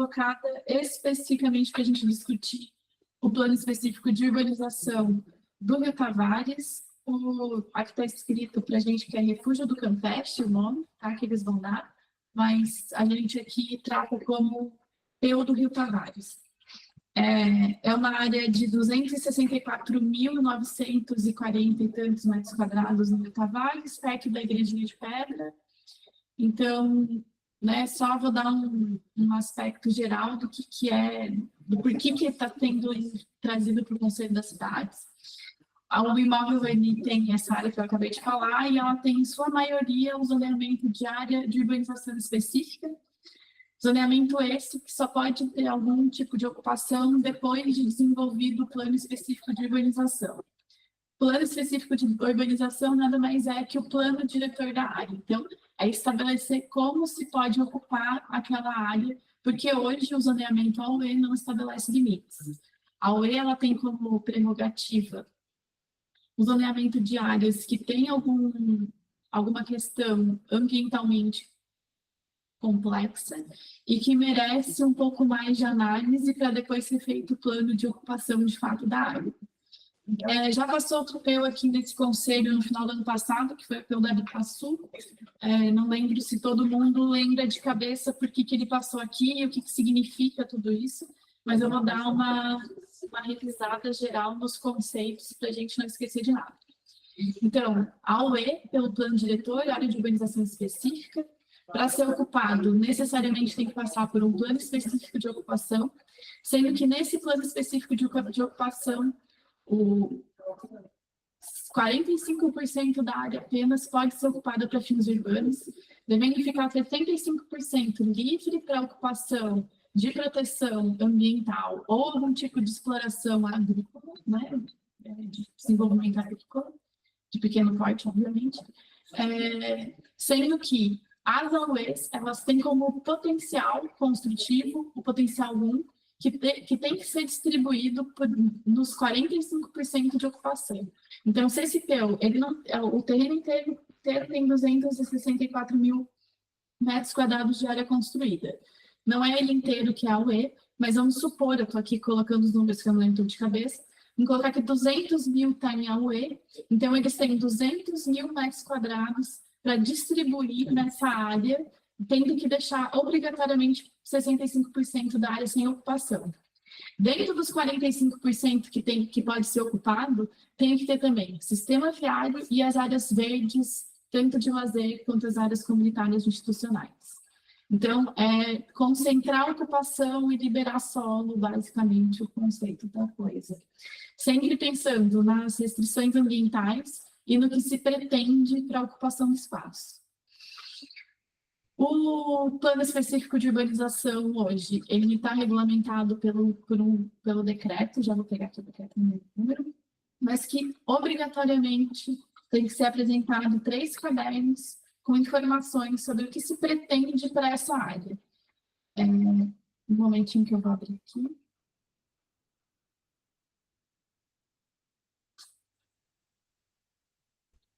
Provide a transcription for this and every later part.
colocada especificamente para a gente discutir o plano específico de urbanização do Rio Tavares. Aqui está escrito para a gente que é Refúgio do Campeche, o nome, tá, que eles vão dar, mas a gente aqui trata como PU do Rio Tavares. É uma área de 264.940 e tantos metros quadrados no Rio Tavares, perto da Igrejinha de Pedra. Então, né, só vou dar um aspecto geral do que é, do porquê que está tendo trazido para o Conselho das Cidades. O imóvel ele tem essa área que eu acabei de falar e ela tem, em sua maioria, o zoneamento de área de urbanização específica. Zoneamento esse que só pode ter algum tipo de ocupação depois de desenvolvido o plano específico de urbanização. Plano específico de urbanização nada mais é que o plano diretor da área. Então, é estabelecer como se pode ocupar aquela área, porque hoje o zoneamento AUE não estabelece limites. A AUE ela tem como prerrogativa o zoneamento de áreas que tem alguma questão ambientalmente complexa e que merece um pouco mais de análise para depois ser feito o plano de ocupação de fato da área. Já passou outro PEU aqui nesse conselho no final do ano passado, que foi o PEU da Bipaçu. Não lembro se todo mundo lembra de cabeça por que ele passou aqui e o que significa tudo isso, mas eu vou dar uma revisada geral nos conceitos para a gente não esquecer de nada. Então, a UE, pelo plano diretor, área de urbanização específica, para ser ocupado, necessariamente tem que passar por um plano específico de ocupação, sendo que nesse plano específico de ocupação, 45% da área apenas pode ser ocupada para fins urbanos, devendo ficar 75% livre para ocupação de proteção ambiental ou algum tipo de exploração agrícola, né, de desenvolvimento agrícola, de pequeno porte, obviamente, sendo que as AUEs, elas têm como potencial construtivo, o potencial 1, que tem que ser distribuído nos 45% de ocupação. Então, se esse PEU, o terreno inteiro tem 264 mil metros quadrados de área construída. Não é ele inteiro que é a UE, mas vamos supor, eu estou aqui colocando os números que eu não lembro de cabeça, vamos colocar que 200 mil está em AUE, então eles têm 200 mil metros quadrados para distribuir nessa área, tendo que deixar obrigatoriamente 65% da área sem ocupação. Dentro dos 45% que pode ser ocupado, tem que ter também sistema viário e as áreas verdes, tanto de lazer quanto as áreas comunitárias institucionais. Então, concentrar a ocupação e liberar solo, basicamente, o conceito da coisa. Sempre pensando nas restrições ambientais e no que se pretende para a ocupação do espaço. O plano específico de urbanização hoje, ele está regulamentado pelo decreto, já vou pegar aqui o decreto no número, mas que obrigatoriamente tem que ser apresentado 3 cadernos com informações sobre o que se pretende para essa área. Um momentinho que eu vou abrir aqui.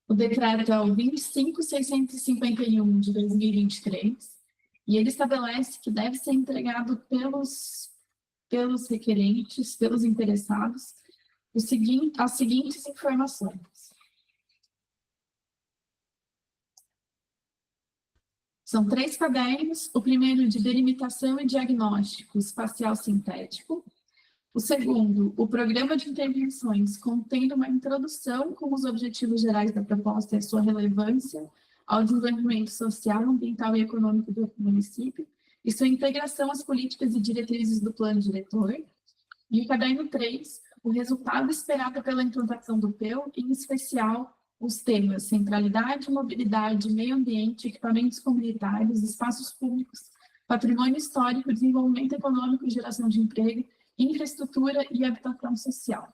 O decreto é o 25.651 de 2023, e ele estabelece que deve ser entregado pelos requerentes, pelos interessados, as seguintes informações. São 3 cadernos, o primeiro de delimitação e diagnóstico espacial sintético, o segundo, o programa de intervenções, contendo uma introdução com os objetivos gerais da proposta e a sua relevância ao desenvolvimento social, ambiental e econômico do município, e sua integração às políticas e diretrizes do plano diretor. E o caderno 3, o resultado esperado pela implantação do PEU, em especial os temas centralidade, mobilidade, meio ambiente, equipamentos comunitários, espaços públicos, patrimônio histórico, desenvolvimento econômico e geração de emprego, infraestrutura e habitação social.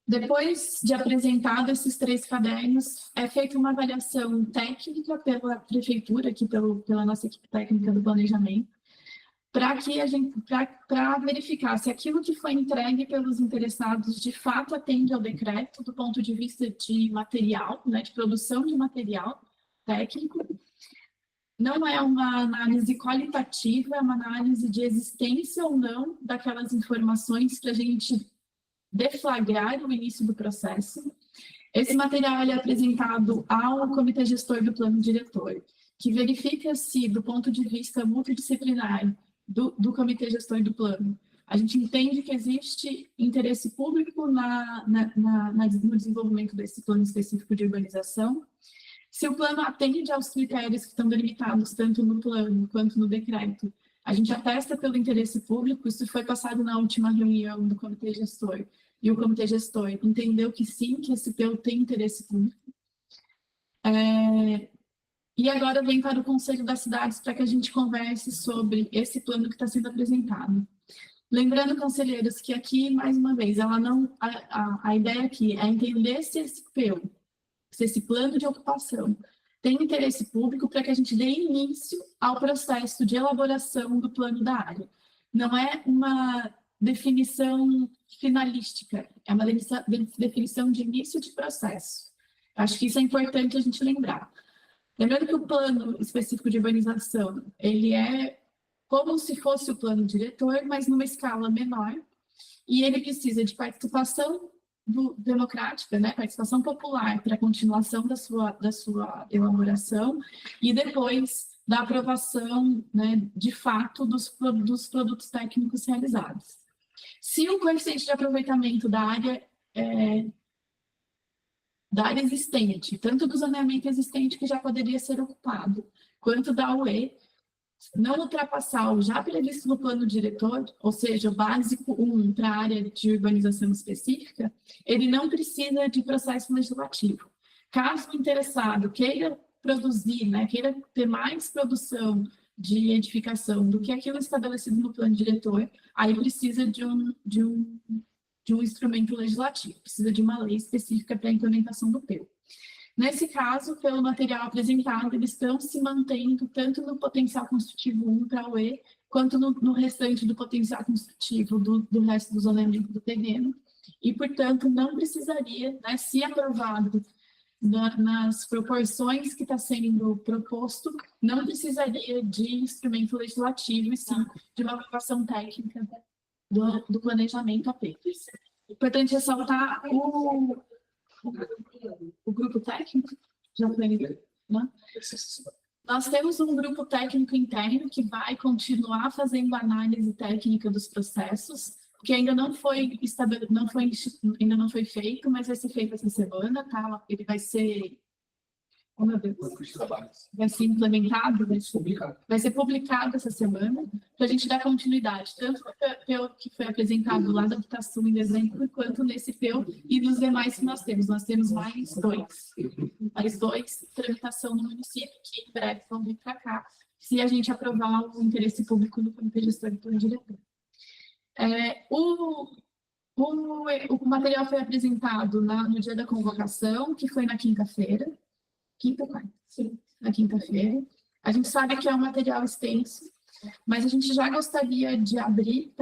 Depois de apresentado esses 3 cadernos, é feita uma avaliação técnica pela prefeitura, aqui pela nossa equipe técnica do planejamento, para verificar se aquilo que foi entregue pelos interessados de fato atende ao decreto do ponto de vista de material, né, de produção de material técnico, não é uma análise qualitativa, é uma análise de existência ou não daquelas informações para a gente deflagrar o início do processo. Esse material é apresentado ao comitê gestor do plano diretor, que verifica se, do ponto de vista multidisciplinar do comitê gestor do plano, a gente entende que existe interesse público no desenvolvimento desse plano específico de urbanização, se o plano atende aos critérios que estão delimitados tanto no plano quanto no decreto. A gente atesta pelo interesse público, isso foi passado na última reunião do comitê gestor, e o comitê gestor entendeu que sim, que esse PEU tem interesse público. E agora vem para o Conselho das Cidades para que a gente converse sobre esse plano que está sendo apresentado. Lembrando, conselheiros, que aqui, mais uma vez, a ideia aqui é entender se esse PEU, se esse plano de ocupação tem interesse público para que a gente dê início ao processo de elaboração do plano da área. Não é uma definição finalística, é uma definição de início de processo. Acho que isso é importante a gente lembrar. Lembrando que o plano específico de urbanização, ele é como se fosse o plano diretor, mas numa escala menor, e ele precisa de participação democrática, né, participação popular para a continuação da sua elaboração e depois da aprovação, né, de fato dos produtos técnicos realizados. Se o coeficiente de aproveitamento da área existente, tanto do zoneamento existente que já poderia ser ocupado, quanto da UE, não ultrapassar o já previsto no plano diretor, ou seja, o básico 1 para a área de urbanização específica, ele não precisa de processo legislativo. Caso o interessado queira produzir, né, queira ter mais produção de edificação do que aquilo estabelecido no plano diretor, aí precisa de um instrumento legislativo, precisa de uma lei específica para a implementação do PEU. Nesse caso, pelo material apresentado, eles estão se mantendo tanto no potencial construtivo 1 para a UE, quanto no restante do potencial construtivo do resto do zoneamento do terreno, e, portanto, não precisaria, né, se aprovado nas proporções que está sendo proposto, não precisaria de instrumento legislativo, e sim de uma aprovação técnica do planejamento apenas. É importante ressaltar o grupo técnico, já foi, né? Nós temos um grupo técnico interno que vai continuar fazendo análise técnica dos processos, que ainda não foi feito, mas vai ser feito essa semana, tá? Ele vai ser, oh, meu Deus, vai ser implementado, vai ser publicado essa semana, para a gente dar continuidade, tanto pelo que foi apresentado lá da habitação em dezembro, quanto nesse PEU e nos demais que nós temos. Nós temos mais dois tramitação no município, que em breve vão vir para cá, se a gente aprovar o interesse público no comitê gestor do diretor. O material foi apresentado no dia da convocação, que foi na quinta-feira. Sim, na quinta-feira. A gente sabe que é um material extenso, mas a gente já gostaria de abrir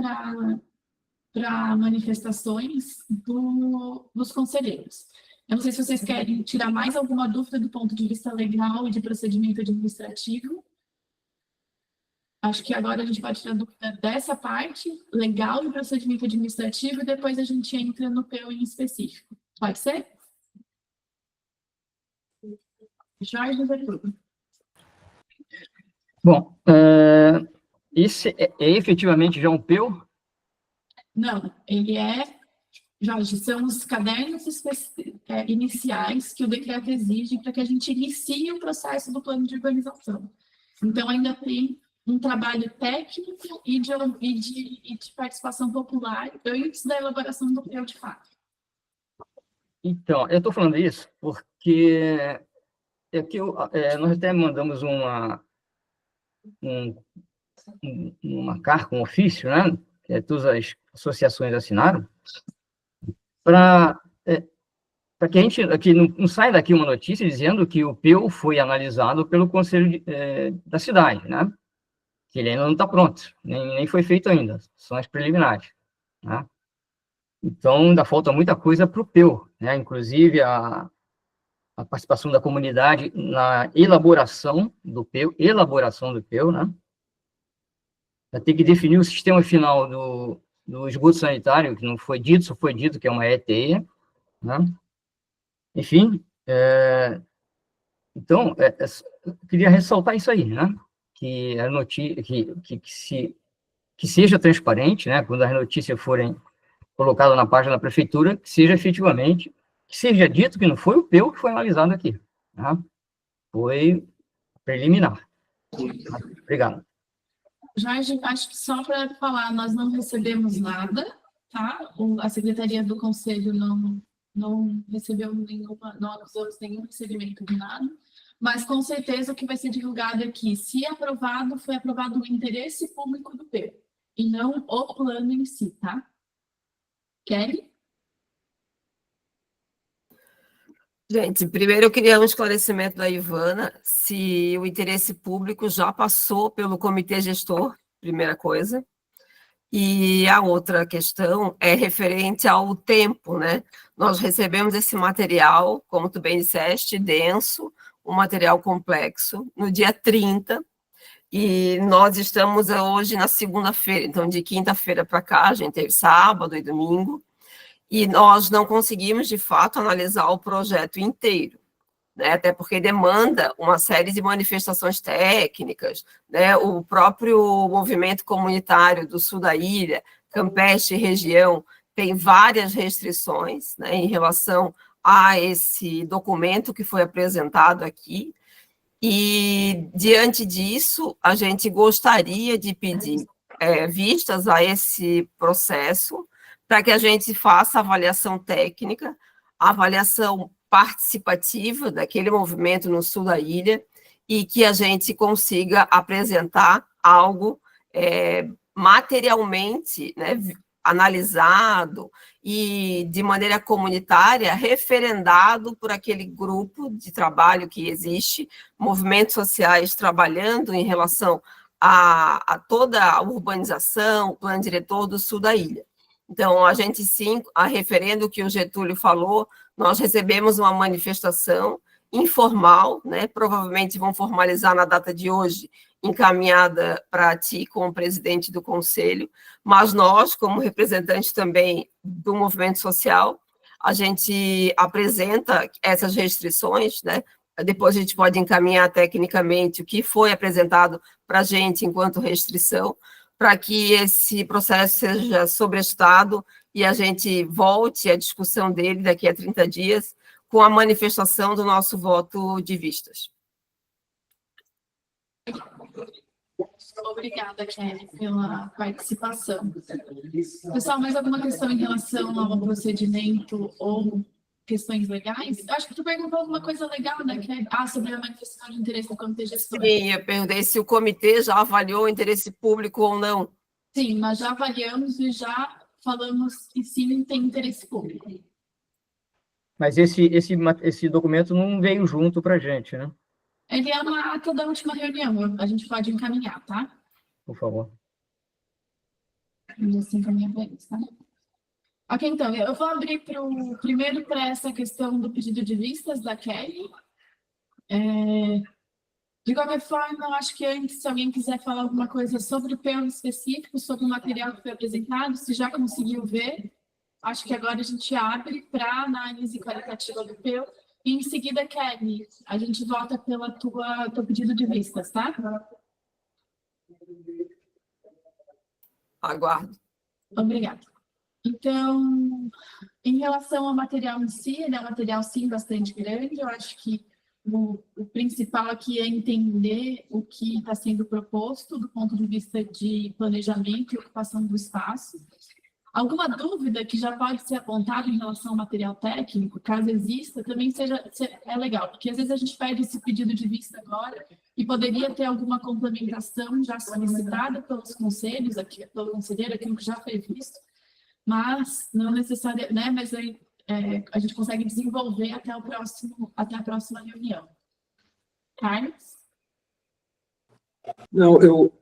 para manifestações dos conselheiros. Eu não sei se vocês querem tirar mais alguma dúvida do ponto de vista legal e de procedimento administrativo. Acho que agora a gente pode tirar dúvida dessa parte, legal e procedimento administrativo, e depois a gente entra no PEU em específico. Pode ser? Jorge Vertudo. Bom, esse é efetivamente já um PEU? Não, ele Jorge, são os cadernos iniciais que o decreto exige para que a gente inicie o processo do plano de urbanização. Então, ainda tem um trabalho técnico e de participação popular antes da elaboração do PEU de fato. Então, eu estou falando isso porque nós até mandamos uma carta, um ofício, né, que todas as associações assinaram, para que a gente aqui não saia daqui uma notícia dizendo que o PEU foi analisado pelo Conselho da cidade, né, que ele ainda não está pronto, nem foi feito ainda, são as preliminares, né? Então, ainda falta muita coisa para o PEU, né? Inclusive, a participação da comunidade na elaboração do PEU, né? Vai ter que definir o sistema final do esgoto sanitário, que não foi dito, só foi dito que é uma ETE, né? Enfim, então, eu queria ressaltar isso aí, né? Que a notícia, que seja transparente, né? Quando as notícias forem colocadas na página da prefeitura, que seja efetivamente, que seja dito que não foi o PEU que foi analisado aqui, tá? Foi preliminar. Obrigado. Jorge, acho que só para falar, nós não recebemos nada, tá? A Secretaria do Conselho não recebeu nenhuma, não acusou nenhum recebimento de nada, mas com certeza o que vai ser divulgado aqui, se aprovado, foi aprovado o interesse público do PEU, e não o plano em si, tá? Kelly? Gente, primeiro eu queria um esclarecimento da Ivana, se o interesse público já passou pelo comitê gestor, primeira coisa, e a outra questão é referente ao tempo, né? Nós recebemos esse material, como tu bem disseste, denso, um material complexo, no dia 30, e nós estamos hoje na segunda-feira, então de quinta-feira para cá, a gente teve sábado e domingo, e nós não conseguimos, de fato, analisar o projeto inteiro, né? Até porque demanda uma série de manifestações técnicas, né? O próprio movimento comunitário do sul da ilha, Campeche e região, tem várias restrições, né, em relação a esse documento que foi apresentado aqui, e, diante disso, a gente gostaria de pedir vistas a esse processo, para que a gente faça a avaliação técnica, a avaliação participativa daquele movimento no sul da ilha, e que a gente consiga apresentar algo materialmente, né, analisado e de maneira comunitária, referendado por aquele grupo de trabalho que existe, movimentos sociais trabalhando em relação a toda a urbanização, o plano diretor do sul da ilha. Então, a gente sim, a referendo que o Getúlio falou, nós recebemos uma manifestação informal, né, provavelmente vão formalizar na data de hoje, encaminhada para ti como presidente do conselho, mas nós, como representantes também do movimento social, a gente apresenta essas restrições, né? Depois a gente pode encaminhar tecnicamente o que foi apresentado para a gente enquanto restrição, para que esse processo seja sobrestado e a gente volte à discussão dele daqui a 30 dias com a manifestação do nosso voto de vistas. Obrigada, Kelly, pela participação. Pessoal, mais alguma questão em relação ao procedimento ou questões legais? Eu acho que tu perguntou alguma coisa legal, né, Kelly? Sobre a manifestação de interesse do comitê gestor. Sim, eu perguntei se o comitê já avaliou o interesse público ou não. Sim, nós já avaliamos e já falamos que sim, tem interesse público. Mas esse documento não veio junto para a gente, né? Ele é uma ata da última reunião, a gente pode encaminhar, tá? Por favor. Vamos assim encaminhar para eles, tá? Ok, então, eu vou abrir primeiro para essa questão do pedido de vistas da Kelly. De qualquer forma, eu acho que antes, se alguém quiser falar alguma coisa sobre o PEU específico, sobre o material que foi apresentado, se já conseguiu ver, acho que agora a gente abre para análise qualitativa do PEU. E em seguida, Kelly, a gente volta pela teu pedido de vistas, tá? Aguardo. Obrigada. Então, em relação ao material em si, ele é um material, sim, bastante grande. Eu acho que o principal aqui é entender o que está sendo proposto do ponto de vista de planejamento e ocupação do espaço. Alguma dúvida que já pode ser apontada em relação ao material técnico, caso exista, também é legal, porque às vezes a gente pede esse pedido de vista agora e poderia ter alguma complementação já solicitada pelos conselhos, aqui, pelo conselheiro, aquilo que já foi visto, mas não necessariamente, né? Mas a gente consegue desenvolver até a próxima reunião. Carlos? Não,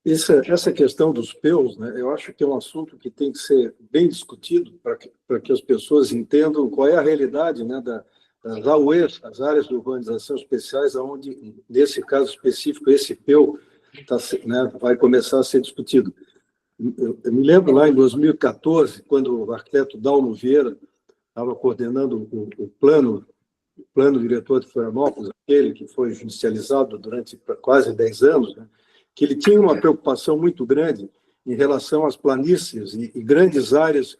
essa questão dos PEUs, né, eu acho que é um assunto que tem que ser bem discutido para que as pessoas entendam qual é a realidade, né, as AUEs, as áreas de urbanização especiais, onde, nesse caso específico, esse PEU né, vai começar a ser discutido. Eu me lembro lá em 2014, quando o arquiteto Dalmo Vieira estava coordenando o plano diretor de Florianópolis, aquele que foi judicializado durante quase 10 anos, né, que ele tinha uma preocupação muito grande em relação às planícies e grandes áreas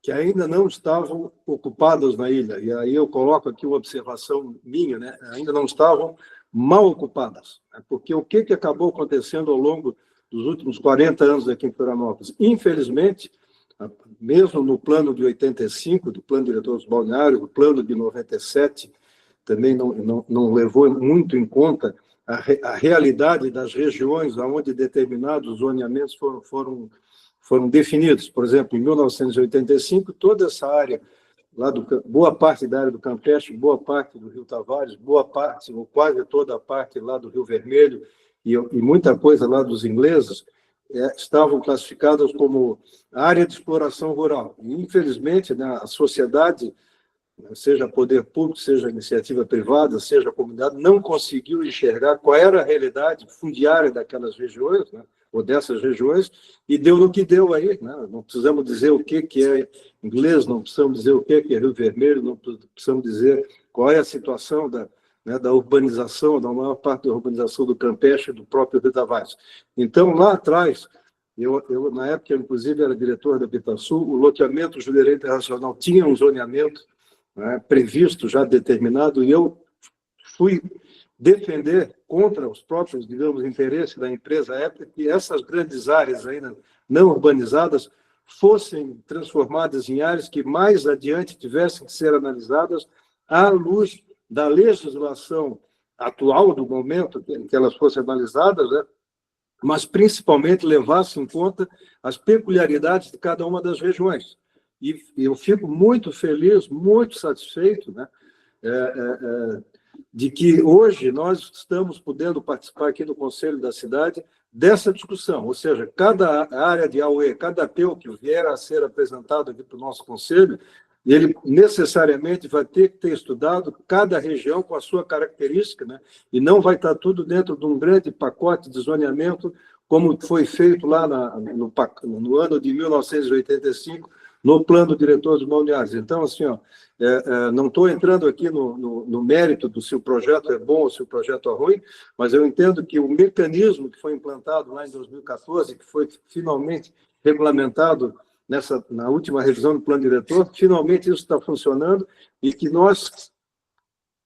que ainda não estavam ocupadas na ilha. E aí eu coloco aqui uma observação minha, né, ainda não estavam mal ocupadas, né, porque o que acabou acontecendo ao longo dos últimos 40 anos aqui em Florianópolis? Infelizmente, mesmo no plano de 85, do plano diretor dos balneários, o plano de 97, também não levou muito em conta a realidade das regiões onde determinados zoneamentos foram definidos. Por exemplo, em 1985, toda essa área, boa parte da área do Campeche, boa parte do Rio Tavares, boa parte, ou quase toda a parte lá do Rio Vermelho, e muita coisa lá dos ingleses, estavam classificadas como área de exploração rural. E, infelizmente, né, a sociedade, seja poder público, seja iniciativa privada, seja a comunidade, não conseguiu enxergar qual era a realidade fundiária daquelas regiões, né, ou dessas regiões, e deu no que deu aí. Né? Não precisamos dizer o que é inglês, não precisamos dizer o que é Rio Vermelho, não precisamos dizer qual é a situação da urbanização, da maior parte da urbanização do Campeche e do próprio Rio Tavares. Então, lá atrás, eu na época, inclusive, era diretor da Habitasul, o loteamento Jurerê Internacional tinha um zoneamento, né, previsto, já determinado, e eu fui defender contra os próprios, digamos, interesses da empresa à época, que essas grandes áreas ainda não urbanizadas fossem transformadas em áreas que mais adiante tivessem que ser analisadas à luz da legislação atual do momento em que elas fossem analisadas, né? Mas principalmente levassem em conta as peculiaridades de cada uma das regiões. E eu fico muito feliz, muito satisfeito, né, de que hoje nós estamos podendo participar aqui no Conselho da Cidade dessa discussão, ou seja, cada área de AUE, cada PEU que vier a ser apresentado aqui para o nosso Conselho, ele necessariamente vai ter que ter estudado cada região com a sua característica, né? E não vai estar tudo dentro de um grande pacote de zoneamento, como foi feito lá no ano de 1985, no plano diretor dos balneários. Então, assim, não estou entrando aqui no mérito do se o projeto é bom ou se o projeto é ruim, mas eu entendo que o mecanismo que foi implantado lá em 2014, que foi finalmente regulamentado na última revisão do plano diretor, finalmente isso está funcionando e que nós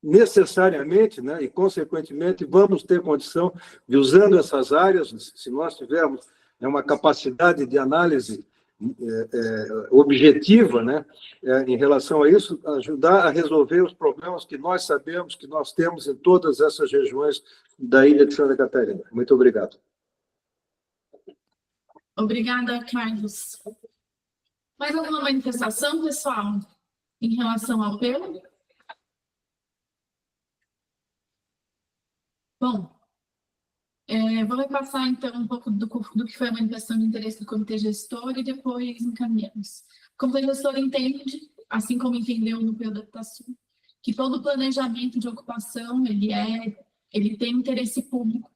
necessariamente, né, e consequentemente, vamos ter condição de, usando essas áreas, se nós tivermos uma capacidade de análise objetiva, né, em relação a isso, ajudar a resolver os problemas que nós sabemos que nós temos em todas essas regiões da ilha de Santa Catarina. Muito obrigado. Obrigada, Carlos. Mais alguma manifestação, pessoal, em relação ao PEU? Bom, vou repassar, então, um pouco do que foi a manifestação de interesse do Comitê Gestor e depois encaminhamos. O Comitê Gestor entende, assim como entendeu no PEU da Habitasul, que todo planejamento de ocupação ele tem interesse público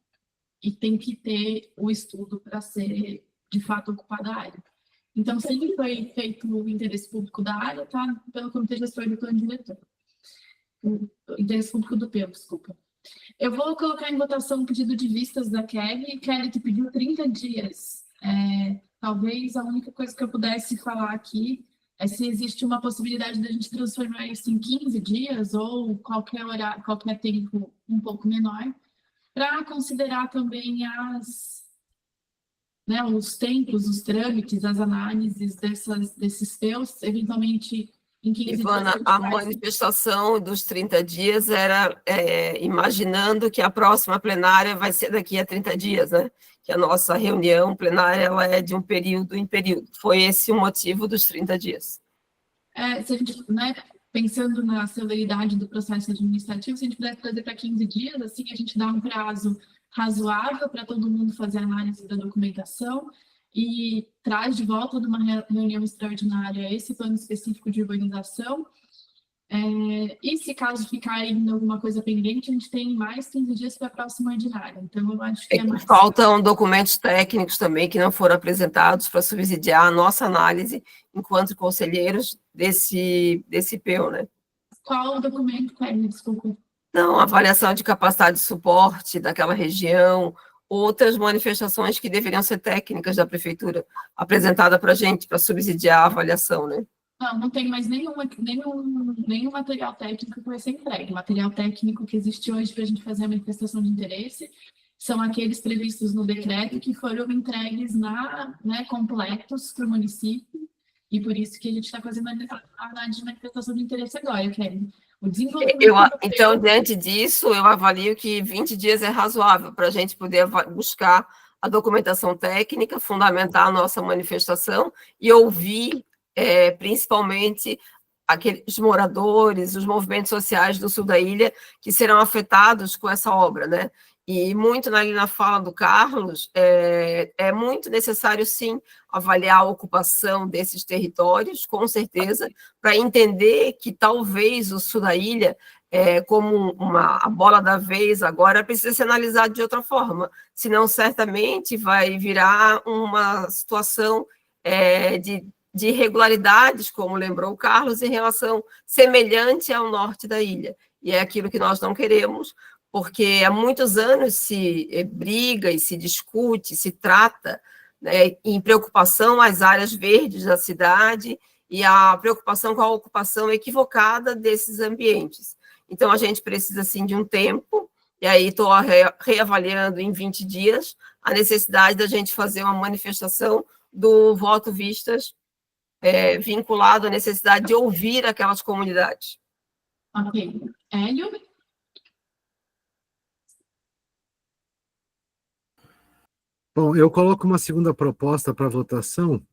e tem que ter o estudo para ser, de fato, ocupada a área. Então, sempre foi feito o interesse público da área, tá? Pelo Comitê Gestor e do Plano Diretor. O interesse público do PEU, desculpa. Eu vou colocar em votação o pedido de vistas da Kelly. Kelly, que pediu 30 dias. Talvez a única coisa que eu pudesse falar aqui é se existe uma possibilidade de a gente transformar isso em 15 dias ou qualquer horário, qualquer tempo um pouco menor, para considerar também os tempos, os trâmites, as análises desses PEUs, eventualmente em 15 Ivana, dias. a manifestação dos 30 dias era imaginando que a próxima plenária vai ser daqui a 30 dias, né? Que a nossa reunião plenária ela é de um período em período. Foi esse o motivo dos 30 dias. Se a gente, pensando na celeridade do processo administrativo, se a gente pudesse trazer para 15 dias, assim a gente dá um prazo razoável para todo mundo fazer a análise da documentação e traz de volta numa reunião extraordinária esse plano específico de urbanização E se caso ficar ainda alguma coisa pendente, a gente tem mais 15 dias para a próxima ordinária. Então, eu acho que é mais... Faltam documentos técnicos também que não foram apresentados para subsidiar a nossa análise enquanto conselheiros desse PEU, né? Qual o documento, Kelly? Desculpa. Não, avaliação de capacidade de suporte daquela região, outras manifestações que deveriam ser técnicas da prefeitura, apresentada para a gente, para subsidiar a avaliação, né? Não tem mais nenhum material técnico que vai ser entregue. O material técnico que existe hoje para a gente fazer a manifestação de interesse são aqueles previstos no decreto que foram entregues completos para o município, e por isso que a gente está fazendo a análise de manifestação de interesse agora, Kelly. O desenvolvimento Então, diante disso, eu avalio que 20 dias é razoável para a gente poder buscar a documentação técnica, fundamentar a nossa manifestação e ouvir, principalmente, aqueles moradores, os movimentos sociais do sul da ilha que serão afetados com essa obra, né? E muito na fala do Carlos, é muito necessário, sim, avaliar a ocupação desses territórios, com certeza, para entender que talvez o sul da ilha, como a bola da vez agora, precisa ser analisado de outra forma, senão certamente vai virar uma situação de irregularidades, como lembrou o Carlos, em relação semelhante ao norte da ilha. E é aquilo que nós não queremos, porque há muitos anos se briga e se discute, se trata, né, em preocupação às áreas verdes da cidade e a preocupação com a ocupação equivocada desses ambientes. Então, a gente precisa, sim, de um tempo, e aí estou reavaliando em 20 dias a necessidade da gente fazer uma manifestação do voto vistas vinculado à necessidade de ouvir aquelas comunidades. Ok. Hélio? Bom, eu coloco uma segunda proposta para votação,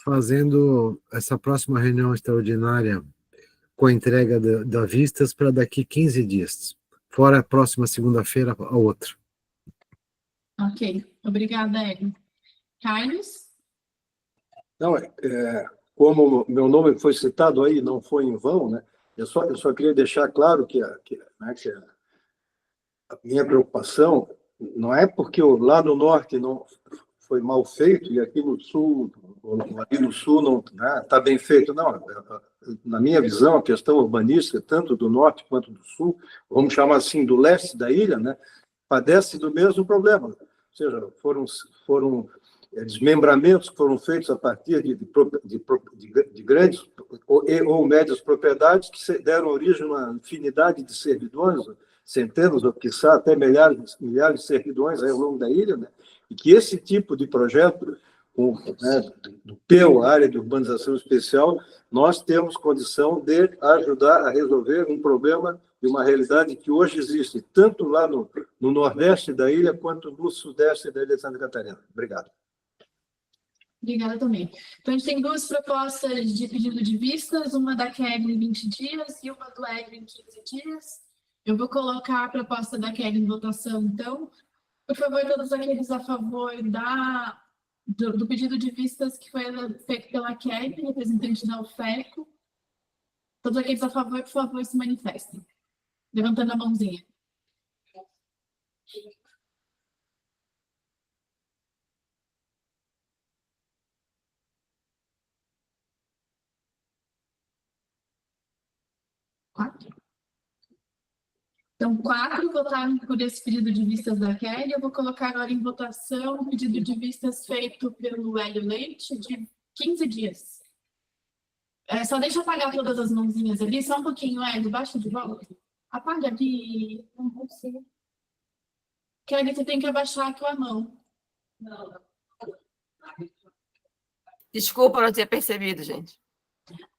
fazendo essa próxima reunião extraordinária com a entrega da vistas para daqui 15 dias, fora a próxima segunda-feira, a outra. Ok, obrigada, Hélio. Carlos? Não, como meu nome foi citado aí, não foi em vão, né? Eu só queria deixar claro que a minha preocupação não é porque lá no norte não foi mal feito e aqui no sul, não está bem feito. Não, na minha visão, a questão urbanística, tanto do norte quanto do sul, vamos chamar assim, do leste da ilha, né, padece do mesmo problema. Ou seja, foram desmembramentos que foram feitos a partir de grandes ou médias propriedades que deram origem a uma infinidade de servidões, centenas ou, quiçá, até milhares de servidões ao longo da ilha, né? E que esse tipo de projeto, do PEU, a área de urbanização especial, nós temos condição de ajudar a resolver um problema de uma realidade que hoje existe, tanto lá no nordeste da ilha, quanto no sudeste da ilha de Santa Catarina. Obrigado. Obrigada também. Então, a gente tem duas propostas de pedido de vistas, uma da Kelly em 20 dias e uma do Hélio em 15 dias. Eu vou colocar a proposta da Kelly em votação, então. Por favor, todos aqueles a favor do pedido de vistas que foi feito pela Kelly, representante da UFECO. Todos aqueles a favor, por favor, se manifestem. Levantando a mãozinha. Então, 4 votaram por esse pedido de vistas da Kelly. Eu vou colocar agora em votação o pedido de vistas feito pelo Hélio Leite de 15 dias. Só deixa eu apagar todas as mãozinhas ali, só um pouquinho, Hélio, baixa de volta. Apaga ali. Não consigo. Kelly, você tem que abaixar a tua mão. Desculpa não ter percebido, gente.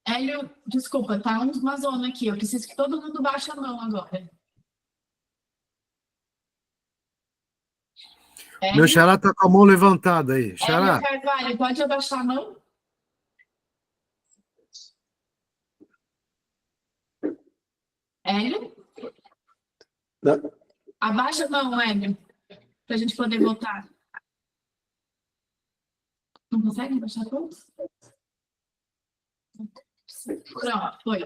Hélio, desculpa, tá uma zona aqui. Eu preciso que todo mundo baixe a mão agora. Meu xará está com a mão levantada aí. Xará. Hélio Carvalho, pode abaixar a mão? Hélio? Não. Abaixa a mão, Hélio, para a gente poder votar. Não consegue abaixar todos? Pronto, foi.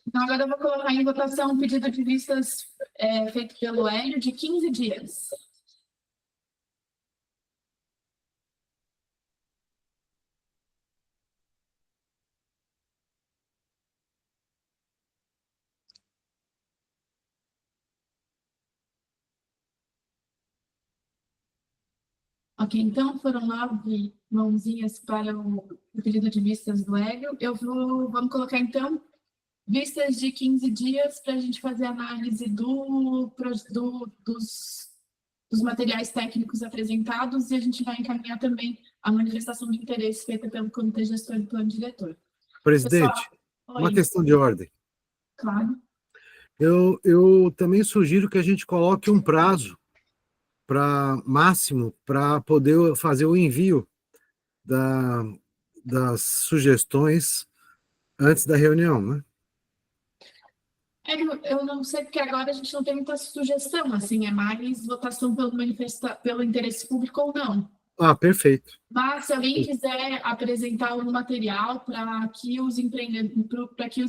Então, agora eu vou colocar em votação um pedido de vistas feito pelo Hélio de 15 dias. Ok, então foram 9 mãozinhas para o pedido de vistas do Hélio. Vamos colocar, então, vistas de 15 dias para a gente fazer análise dos materiais técnicos apresentados e a gente vai encaminhar também a manifestação de interesse feita pelo Comitê Gestor do Plano Diretor. Presidente, Pessoal, uma oi. questão de ordem. Claro. Eu também sugiro que a gente coloque um prazo máximo para poder fazer o envio das sugestões antes da reunião, né? Eu não sei, porque agora a gente não tem muita sugestão, assim, é mais votação pelo interesse público ou não. Ah, perfeito. Mas se alguém quiser apresentar um material para que os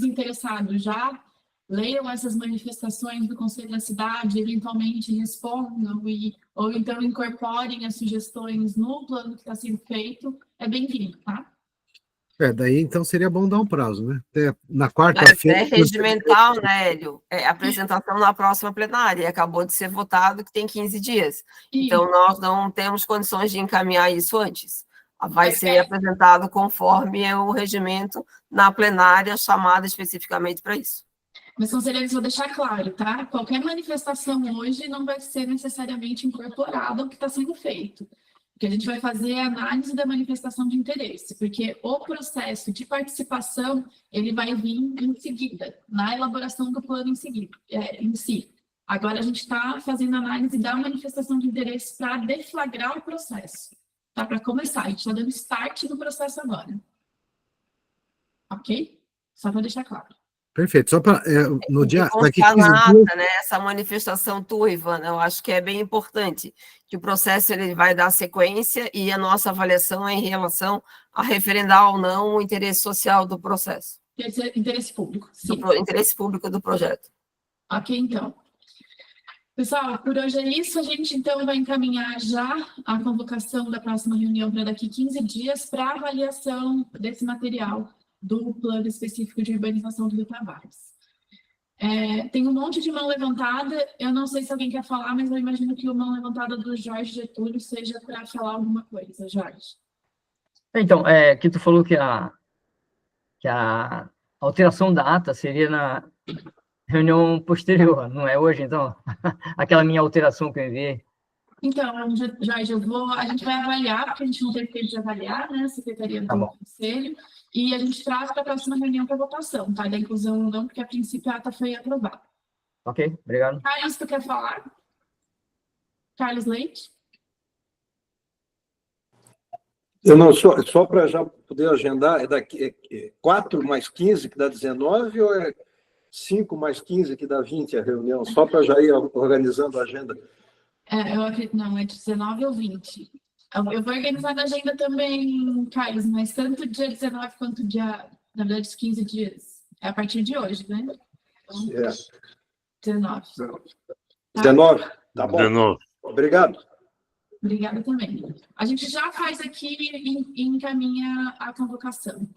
interessados já leiam essas manifestações do Conselho da Cidade, eventualmente respondam ou então incorporem as sugestões no plano que está sendo feito, é bem-vindo, tá? Daí então seria bom dar um prazo, né? Até na Mas quarta-feira. é regimental, né, Hélio? É apresentação na próxima plenária. Acabou de ser votado que tem 15 dias. Então, nós não temos condições de encaminhar isso antes. Vai ser apresentado conforme o regimento na plenária chamada especificamente para isso. Mas, conselheiros, vou deixar claro, tá? Qualquer manifestação hoje não vai ser necessariamente incorporada ao que está sendo feito. Porque a gente vai fazer a análise da manifestação de interesse, porque o processo de participação, ele vai vir em seguida, na elaboração do plano em si. Agora, a gente está fazendo a análise da manifestação de interesse para deflagrar o processo, tá? Para começar, a gente está dando start no processo agora. Ok? Só para deixar claro. Perfeito. Só para no dia daqui 15 dias, né, essa manifestação tua, Ivana, eu acho que é bem importante que o processo ele vai dar sequência e a nossa avaliação é em relação a referendar ou não o interesse social do processo. Interesse público, sim. Interesse público do projeto. Ok, então. Pessoal, por hoje é isso. A gente, então, vai encaminhar já a convocação da próxima reunião para daqui 15 dias para avaliação desse material do plano específico de urbanização do Rio Tavares. Tem um monte de mão levantada, eu não sei se alguém quer falar, mas eu imagino que a mão levantada do Jorge Getúlio seja para falar alguma coisa, Jorge. Então, que tu falou que a alteração da ata seria na reunião posterior, não é hoje, então? Aquela minha alteração que eu enviei. Então, Jorge, a gente vai avaliar, porque a gente não teve tempo de avaliar, né, a Secretaria do Conselho, e a gente traz para a próxima reunião para votação, tá? Da inclusão ou não, porque a princípio a ata foi aprovada. Ok, obrigado. Carlos, tu quer falar? Carlos Leite? Eu não, só para já poder agendar, daqui 4 mais 15 que dá 19 ou é 5 mais 15 que dá 20 a reunião? Só para já ir organizando a agenda. Eu acredito, não, é 19 ou 20. Eu vou organizar a agenda também, Carlos, mas tanto dia 19 quanto dia, na verdade, os 15 dias. É a partir de hoje, né? Então, 19. Tá? 19, tá bom. 19. Obrigado. Obrigada também. A gente já faz aqui e encaminha a convocação.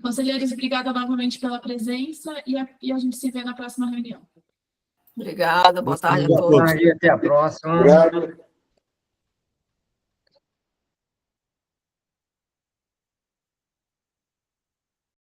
Conselheiros, obrigada novamente pela presença e a gente se vê na próxima reunião. Obrigada, boa tarde a todos. Até a próxima. Obrigado.